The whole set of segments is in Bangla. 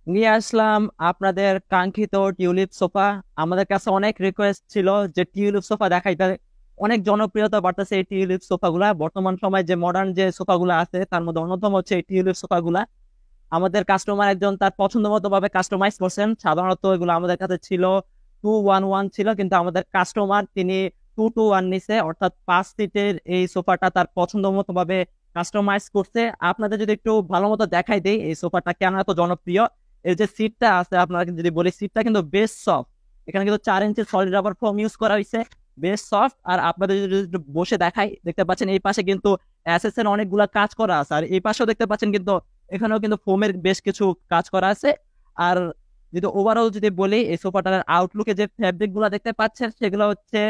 নিয়ে আসলাম আপনাদের কাঙ্ক্ষিত টিউলিপ সোফা। আমাদের কাছে অনেক রিকোয়েস্ট ছিল যে টিউলিপ সোফা দেখাইতে। অনেক জনপ্রিয়তা বাড়তেছে এই টিউলিপ সোফাগুলা। বর্তমান সময় যে মডার্ন যে সোফাগুলা আছে তার মধ্যে অন্যতম হচ্ছে এই টিউলিপ সোফাগুলা। আমাদের কাস্টমার একজন তার পছন্দ মতো ভাবে কাস্টমাইজ করছেন। সাধারণত এগুলো আমাদের কাছে ছিল 211 ছিল, কিন্তু আমাদের কাস্টমার তিনি 221 নিছে, অর্থাৎ 5 সিটের এই সোফাটা তার পছন্দ মতো ভাবে কাস্টমাইজ করছে। আপনাদের যদি একটু ভালো মতো দেখাই দেই এই সোফাটা কেন এত জনপ্রিয়। এর যে সিটটা আছে, আপনারা যদি বলি, সিটটা কিন্তু বেশ সফট। এখানে কিন্তু 4 ইঞ্চি সলিড রাবার ফোম ইউজ করা হয়েছে, বেশ সফট। আর আপনাদের যদি একটু বসে দেখাই, দেখতে পাচ্ছেন এই পাশে কিন্তু এসএস এর অনেকগুলা কাজ করা আছে, আর এই পাশেও দেখতে পাচ্ছেন কিন্তু এখানেও কিন্তু ফোমের বেশ কিছু কাজ করা আছে। আর যদি ওভারঅল যদি বলি, এই সোফাটার আউটলুকে যে ফ্যাব্রিক গুলা দেখতে পাচ্ছেন সেগুলো হচ্ছে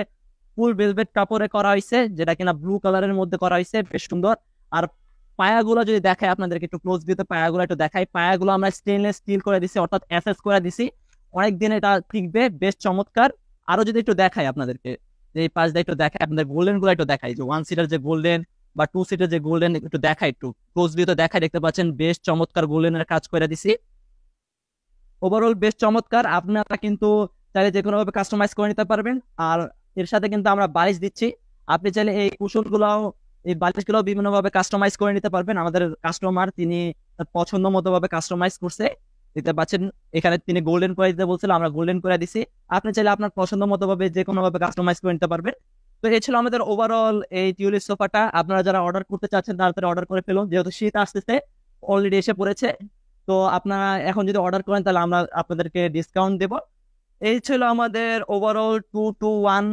ফুল ভেলভেট কাপড়ে করা হয়েছে, যেটা কিনা ব্লু কালারের মধ্যে করা হয়েছে, বেশ সুন্দর। আর পায়াগুলো যদি দেখাই আপনাদেরকে একটু ক্লোজ ভিউতে, পায়াগুলো একটু দেখাই। পায়াগুলো আমরা স্টেনলেস স্টিল করে দিছি, অর্থাৎ এসএস করে দিছি। অনেক দিন এটা টিকবে, বেশ চমৎকার। আরো যদি একটু দেখাই আপনাদেরকে, যে এই পাশ দিয়ে একটু দেখাই আপনাদের, গোল্ডেন গুলো একটু দেখাই, যে 1 সিটার যে গোল্ডেন বা 2 সিটের যে গোল্ডেন একটু দেখাই, একটু ক্লোজ ভিউতে দেখাই। দেখতে পাচ্ছেন বেশ চমৎকার গোল্ডেনের কাজ করে দিছি। ওভারঅল বেশ চমৎকার। আপনারা কিন্তু চাইলে যে কোনো ভাবে কাস্টমাইজ করে নিতে পারবেন। আর এর সাথে কিন্তু আমরা বালিশ দিচ্ছি। আপনি চাইলে এই কুশন গুলাও, এই বালিশ গুলাও বিভিন্ন ভাবে কাস্টমাইজ করে নিতে পারবেন। আমাদের কাস্টমার তিনি তার পছন্দ মতো ভাবে কাস্টমাইজ করছে, দেখতে পাচ্ছেন। এখানে তিনি গোল্ডেন করে দিতে বলছিল, আমরা গোল্ডেন করে দিছি। আপনি চাইলে আপনার পছন্দ মতো ভাবে যে কোনো ভাবে কাস্টমাইজ করে নিতে পারবেন। তো এই ছিল আমাদের ওভারঅল এই টিউলিপ সোফাটা। আপনারা যারা অর্ডার করতে চাচ্ছেন তাড়াতাড়ি অর্ডার করে ফেলুন, যেহেতু শীত আসতেছে, অলরেডি এসে পড়েছে। তো আপনারা এখন যদি অর্ডার করেন তাহলে আমরা আপনাদেরকে ডিসকাউন্ট দেব। এই ছিল আমাদের ওভারঅল 221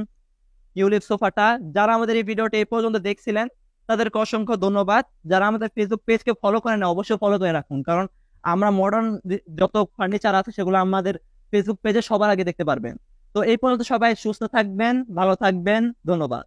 টিউলিপ সোফাটা। যারা আমাদের এই ভিডিওটা এই পর্যন্ত দেখছিলেন তাদেরকে অসংখ্য ধন্যবাদ। যারা আমাদের ফেসবুক পেজকে ফলো করেন না, অবশ্যই ফলো করে রাখুন, কারণ আমরা মডার্ন যত ফার্নিচার আছে সেগুলো আমাদের ফেসবুক পেজে সবার আগে দেখতে পারবেন। তো এই পর্যন্ত সবাই সুস্থ থাকবেন, ভালো থাকবেন, ধন্যবাদ।